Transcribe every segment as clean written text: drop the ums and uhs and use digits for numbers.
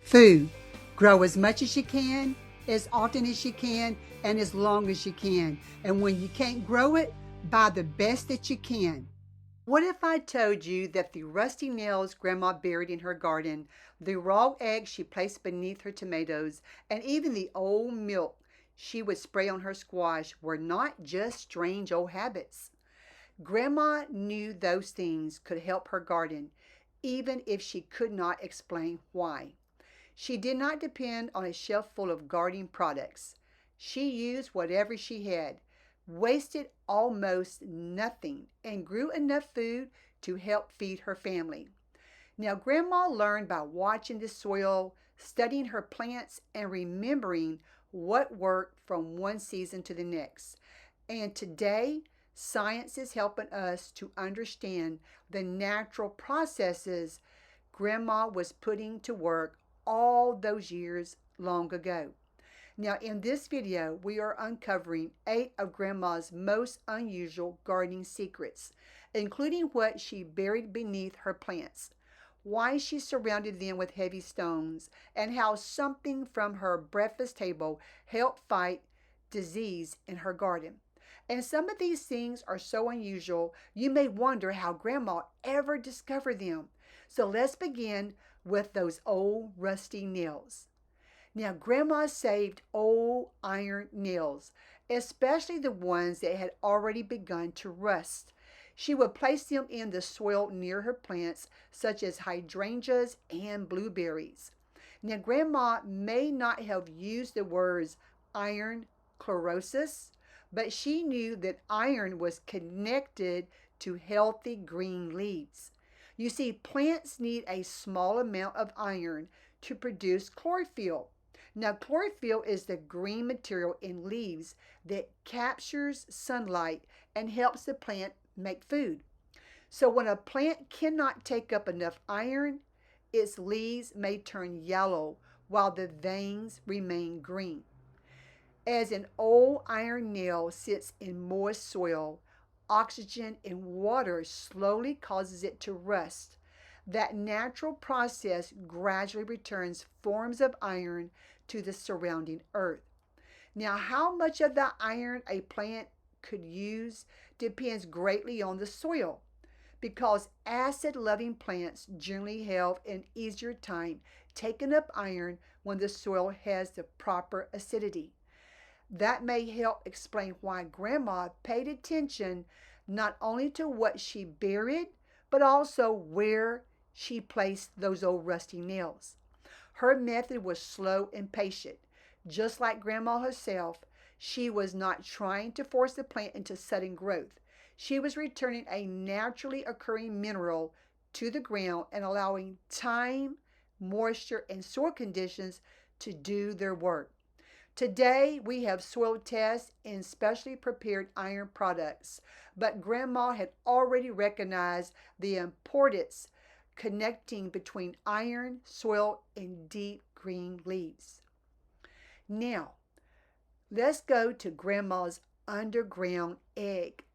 Food. Grow as much as you can, as often as you can, and as long as you can. And when you can't grow it, buy the best that you can. What if I told you that the rusty nails Grandma buried in her garden, the raw eggs she placed beneath her tomatoes, and even the old milk she would spray on her squash were not just strange old habits? Grandma knew those things could help her garden, even if she could not explain why. She did not depend on a shelf full of gardening products. She used whatever she had, wasted almost nothing, and grew enough food to help feed her family. Now, Grandma learned by watching the soil, studying her plants, and remembering what worked from one season to the next. And today, science is helping us to understand the natural processes Grandma was putting to work all those years long ago. Now, in this video, we are uncovering 8 of Grandma's most unusual gardening secrets, including what she buried beneath her plants, why she surrounded them with heavy stones, and how something from her breakfast table helped fight disease in her garden. And some of these things are so unusual, you may wonder how Grandma ever discovered them. So let's begin with those old rusty nails. Now, Grandma saved old iron nails, especially the ones that had already begun to rust. She would place them in the soil near her plants, such as hydrangeas and blueberries. Now, Grandma may not have used the words iron chlorosis, but she knew that iron was connected to healthy green leaves. You see, plants need a small amount of iron to produce chlorophyll. Now, chlorophyll is the green material in leaves that captures sunlight and helps the plant make food. So, when a plant cannot take up enough iron, its leaves may turn yellow while the veins remain green. As an old iron nail sits in moist soil, oxygen in water slowly causes it to rust. That natural process gradually returns forms of iron to the surrounding earth. Now, how much of the iron a plant could use depends greatly on the soil, because acid loving plants generally have an easier time taking up iron when the soil has the proper acidity. That may help explain why Grandma paid attention not only to what she buried, but also where she placed those old rusty nails. Her method was slow and patient. Just like Grandma herself, she was not trying to force the plant into sudden growth. She was returning a naturally occurring mineral to the ground and allowing time, moisture, and soil conditions to do their work. Today, we have soil tests and specially prepared iron products, but Grandma had already recognized the importance connecting between iron, soil, and deep green leaves. Now, let's go to Grandma's underground egg.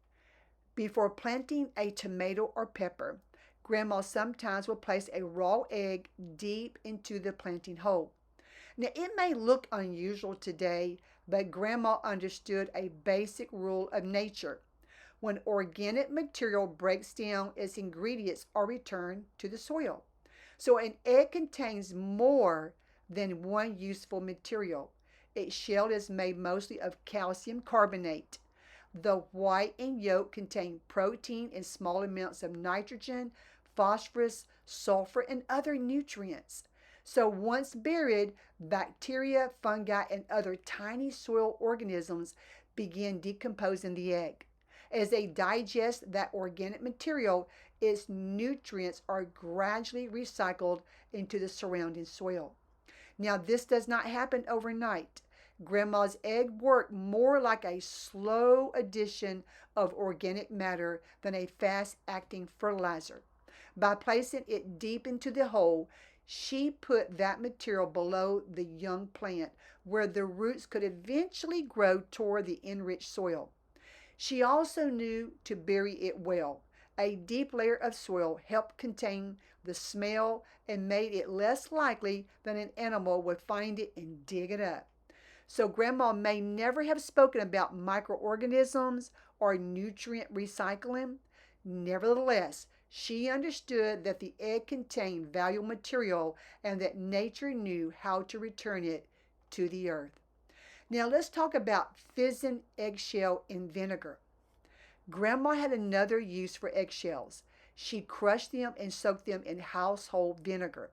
Before planting a tomato or pepper, Grandma sometimes will place a raw egg deep into the planting hole. Now, it may look unusual today, but Grandma understood a basic rule of nature. When organic material breaks down, its ingredients are returned to the soil. So, an egg contains more than one useful material. Its shell is made mostly of calcium carbonate. The white and yolk contain protein and small amounts of nitrogen, phosphorus, sulfur, and other nutrients. So once buried, bacteria, fungi, and other tiny soil organisms begin decomposing the egg. As they digest that organic material, its nutrients are gradually recycled into the surrounding soil. Now, this does not happen overnight. Grandma's egg worked more like a slow addition of organic matter than a fast acting fertilizer. By placing it deep into the hole, she put that material below the young plant where the roots could eventually grow toward the enriched soil. She also knew to bury it well. A deep layer of soil helped contain the smell and made it less likely that an animal would find it and dig it up. So, Grandma may never have spoken about microorganisms or nutrient recycling. Nevertheless, she understood that the egg contained valuable material and that nature knew how to return it to the earth. Now, let's talk about fizzing eggshell in vinegar. Grandma had another use for eggshells. She crushed them and soaked them in household vinegar.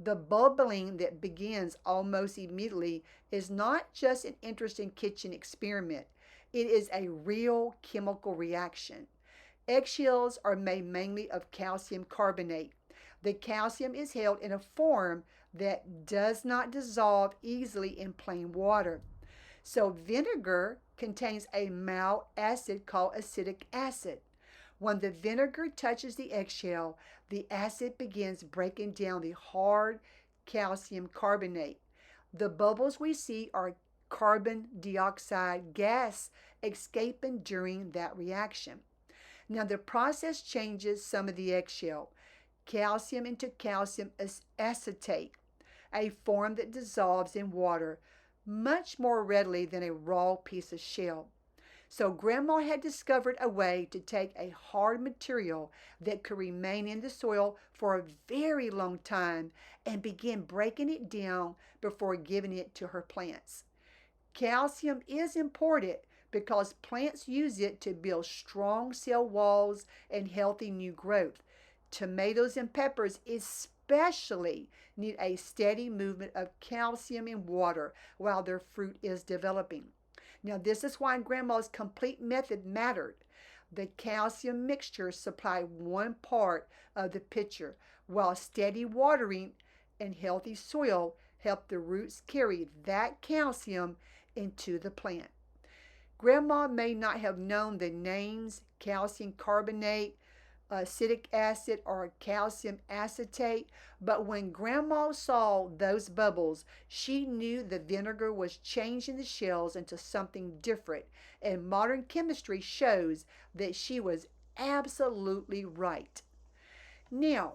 The bubbling that begins almost immediately is not just an interesting kitchen experiment, it is a real chemical reaction. Eggshells are made mainly of calcium carbonate. The calcium is held in a form that does not dissolve easily in plain water. So, vinegar contains a mild acid called acetic acid. When the vinegar touches the eggshell, the acid begins breaking down the hard calcium carbonate. The bubbles we see are carbon dioxide gas escaping during that reaction. Now, the process changes some of the eggshell, calcium into calcium acetate, a form that dissolves in water much more readily than a raw piece of shell. So, Grandma had discovered a way to take a hard material that could remain in the soil for a very long time and begin breaking it down before giving it to her plants. Calcium is important because plants use it to build strong cell walls and healthy new growth. Tomatoes and peppers especially need a steady movement of calcium in water while their fruit is developing. Now, this is why Grandma's complete method mattered. The calcium mixture supplied one part of the pitcher, while steady watering and healthy soil helped the roots carry that calcium into the plant. Grandma may not have known the names calcium carbonate, acetic acid, or calcium acetate, but when Grandma saw those bubbles, she knew the vinegar was changing the shells into something different, and modern chemistry shows that she was absolutely right. Now,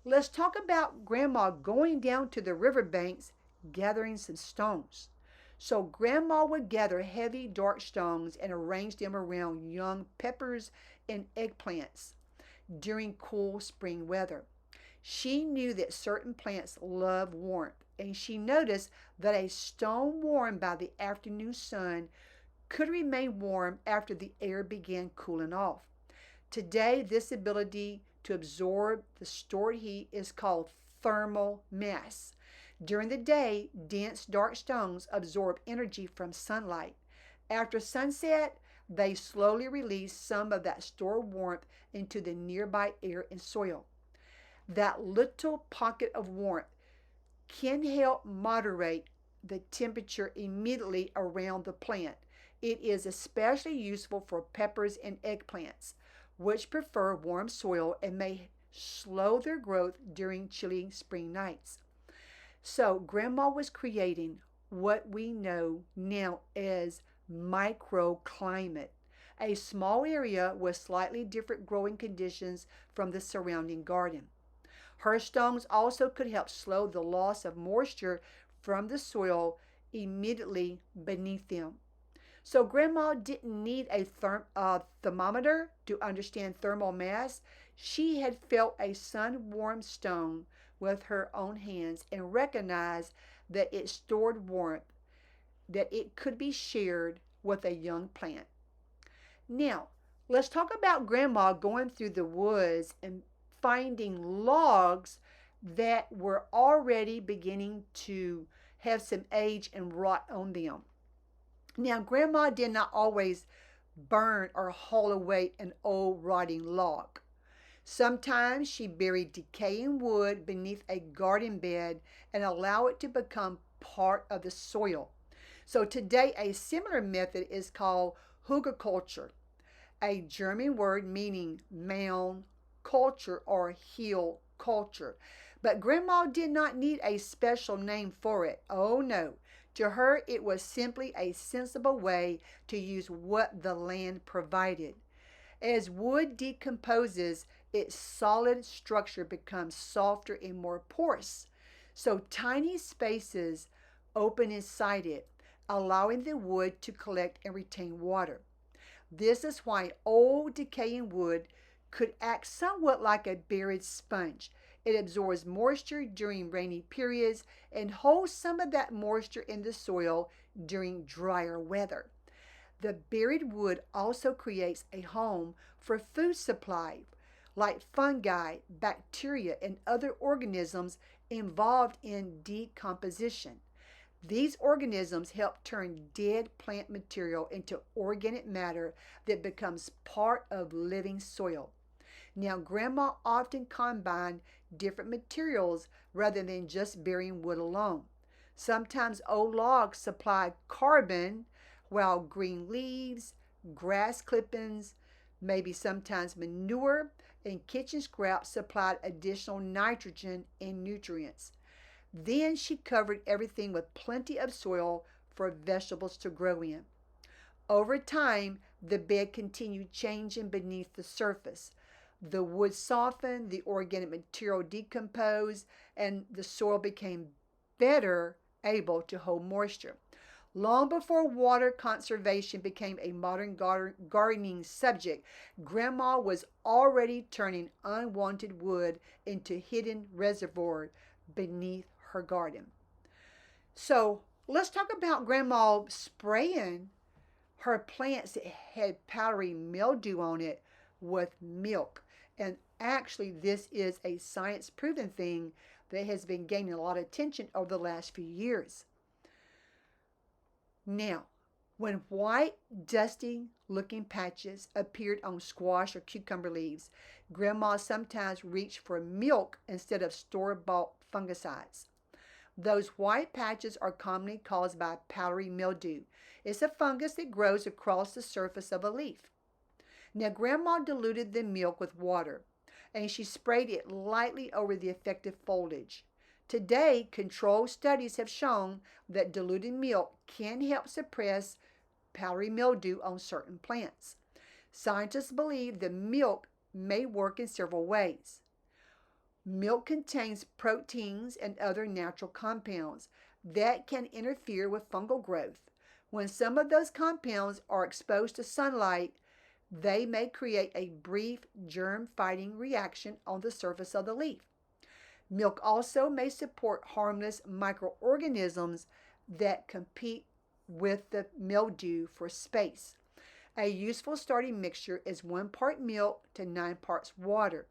let's talk about Grandma going down to the riverbanks gathering some stones. So, Grandma would gather heavy, dark stones and arrange them around young peppers and eggplants during cool spring weather. She knew that certain plants love warmth, and she noticed that a stone warmed by the afternoon sun could remain warm after the air began cooling off. Today, this ability to absorb the stored heat is called thermal mass. During the day, dense dark stones absorb energy from sunlight. After sunset, they slowly release some of that stored warmth into the nearby air and soil. That little pocket of warmth can help moderate the temperature immediately around the plant. It is especially useful for peppers and eggplants, which prefer warm soil and may slow their growth during chilly spring nights. So, Grandma was creating what we know now as microclimate, a small area with slightly different growing conditions from the surrounding garden. Her stones also could help slow the loss of moisture from the soil immediately beneath them. So, Grandma didn't need a thermometer to understand thermal mass. She had felt a sun warmed stone with her own hands and recognized that it stored warmth, that it could be shared with a young plant. Now, let's talk about Grandma going through the woods and finding logs that were already beginning to have some age and rot on them. Now, Grandma did not always burn or haul away an old rotting log. Sometimes she buried decaying wood beneath a garden bed and allowed it to become part of the soil. So today, a similar method is called hugelkultur, a German word meaning mound culture or hill culture. But Grandma did not need a special name for it. Oh no. To her, it was simply a sensible way to use what the land provided. As wood decomposes, its solid structure becomes softer and more porous. So tiny spaces open inside it, allowing the wood to collect and retain water. This is why old decaying wood could act somewhat like a buried sponge. It absorbs moisture during rainy periods and holds some of that moisture in the soil during drier weather. The buried wood also creates a home for food supply, like fungi, bacteria, and other organisms involved in decomposition. These organisms help turn dead plant material into organic matter that becomes part of living soil. Now, Grandma often combined different materials rather than just burying wood alone. Sometimes old logs supplied carbon, while green leaves, grass clippings, maybe sometimes manure, and kitchen scraps supplied additional nitrogen and nutrients. Then she covered everything with plenty of soil for vegetables to grow in. Over time, the bed continued changing beneath the surface. The wood softened, the organic material decomposed, and the soil became better able to hold moisture. Long before water conservation became a modern gardening subject, Grandma was already turning unwanted wood into hidden reservoir beneath her garden. So let's talk about Grandma spraying her plants that had powdery mildew on it with milk. And actually, this is a science proven thing that has been gaining a lot of attention over the last few years. Now, when white, dusty looking patches appeared on squash or cucumber leaves, Grandma sometimes reached for milk instead of store bought fungicides. Those white patches are commonly caused by powdery mildew. It's a fungus that grows across the surface of a leaf. Now, Grandma diluted the milk with water and she sprayed it lightly over the affected foliage. Today, controlled studies have shown that diluted milk can help suppress powdery mildew on certain plants. Scientists believe the milk may work in several ways. Milk contains proteins and other natural compounds that can interfere with fungal growth. When some of those compounds are exposed to sunlight, they may create a brief germ-fighting reaction on the surface of the leaf. Milk also may support harmless microorganisms that compete with the mildew for space. A useful starting mixture is 1 part milk to 9 parts water.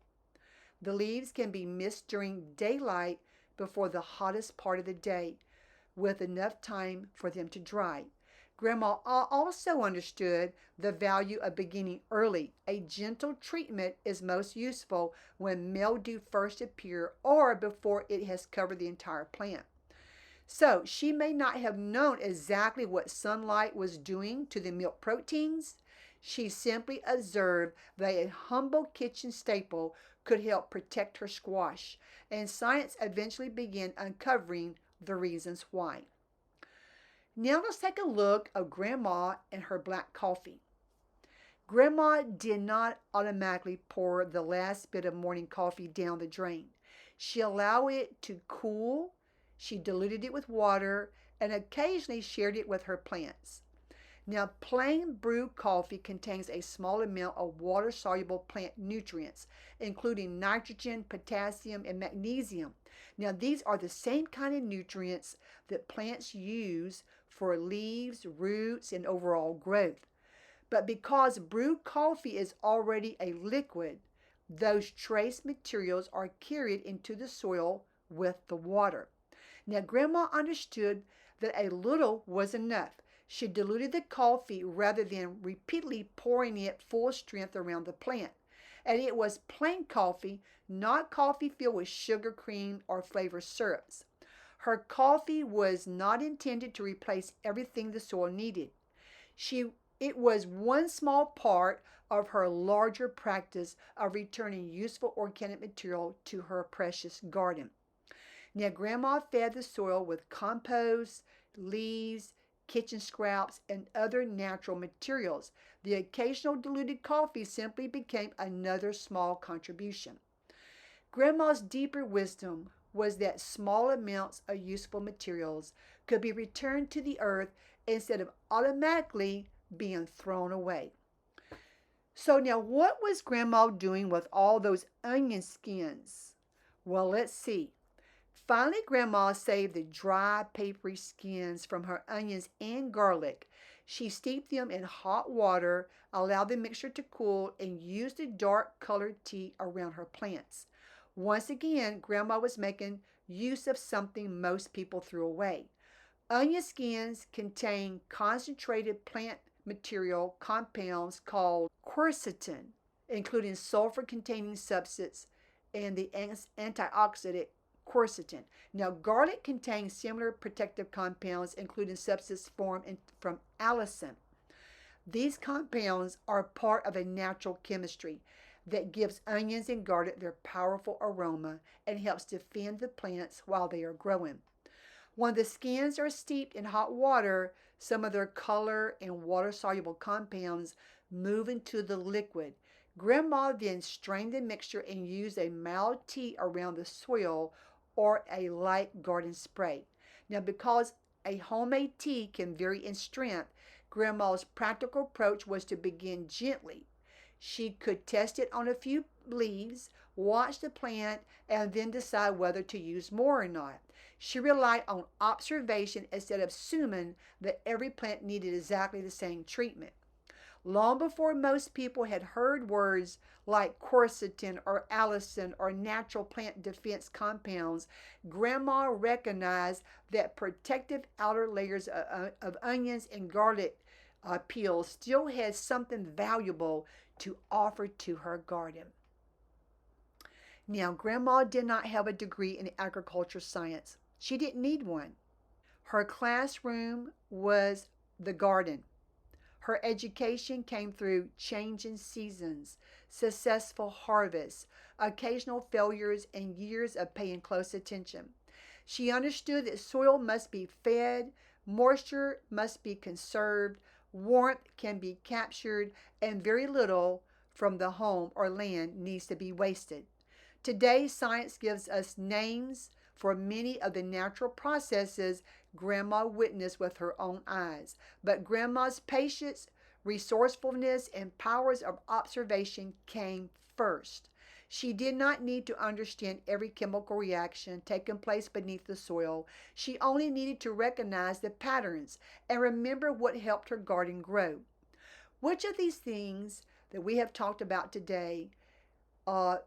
The leaves can be mixed during daylight before the hottest part of the day, with enough time for them to dry. Grandma also understood the value of beginning early. A gentle treatment is most useful when mildew first appears or before it has covered the entire plant. So she may not have known exactly what sunlight was doing to the milk proteins. She simply observed that a humble kitchen staple could help protect her squash, and science eventually began uncovering the reasons why. Now let's take a look at Grandma and her black coffee. Grandma did not automatically pour the last bit of morning coffee down the drain. She allowed it to cool, she diluted it with water, and occasionally shared it with her plants. Now, plain brewed coffee contains a small amount of water-soluble plant nutrients, including nitrogen, potassium, and magnesium. Now, these are the same kind of nutrients that plants use for leaves, roots, and overall growth. But because brewed coffee is already a liquid, those trace materials are carried into the soil with the water. Now, Grandma understood that a little was enough. She diluted the coffee rather than repeatedly pouring it full strength around the plant. And it was plain coffee, not coffee filled with sugar, cream, or flavored syrups. Her coffee was not intended to replace everything the soil needed. It was one small part of her larger practice of returning useful organic material to her precious garden. Now, Grandma fed the soil with compost, leaves, kitchen scraps, and other natural materials. The occasional diluted coffee simply became another small contribution. Grandma's deeper wisdom was that small amounts of useful materials could be returned to the earth instead of automatically being thrown away. So now what was Grandma doing with all those onion skins? Well, let's see. Finally, Grandma saved the dry, papery skins from her onions and garlic. She steeped them in hot water, allowed the mixture to cool, and used a dark colored tea around her plants. Once again, Grandma was making use of something most people threw away. Onion skins contain concentrated plant material compounds called quercetin, including sulfur-containing substance and the antioxidant quercetin. Now, garlic contains similar protective compounds, including substances formed from allicin. These compounds are part of a natural chemistry that gives onions and garlic their powerful aroma and helps defend the plants while they are growing. When the skins are steeped in hot water, some of their color and water-soluble compounds move into the liquid. Grandma then strained the mixture and used a mild tea around the soil or a light garden spray. Now, because a homemade tea can vary in strength, Grandma's practical approach was to begin gently. She could test it on a few leaves, watch the plant, and then decide whether to use more or not. She relied on observation instead of assuming that every plant needed exactly the same treatment. Long before most people had heard words like quercetin or allicin or natural plant defense compounds, Grandma recognized that protective outer layers of onions and garlic peels still had something valuable to offer to her garden. Now, Grandma did not have a degree in agriculture science. She didn't need one. Her classroom was the garden. Her education came through changing seasons, successful harvests, occasional failures, and years of paying close attention. She understood that soil must be fed, moisture must be conserved, warmth can be captured, and very little from the home or land needs to be wasted. Today, science gives us names for many of the natural processes Grandma witnessed with her own eyes. But Grandma's patience, resourcefulness, and powers of observation came first. She did not need to understand every chemical reaction taking place beneath the soil. She only needed to recognize the patterns and remember what helped her garden grow. Which of these things that we have talked about today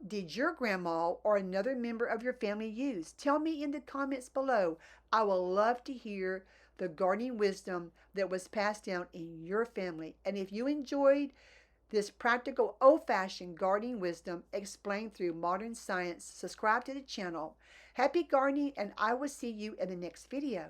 did your grandma or another member of your family use? Tell me in the comments below. I will love to hear the gardening wisdom that was passed down in your family. And if you enjoyed this practical old-fashioned gardening wisdom explained through modern science, subscribe to the channel. Happy gardening, and I will see you in the next video.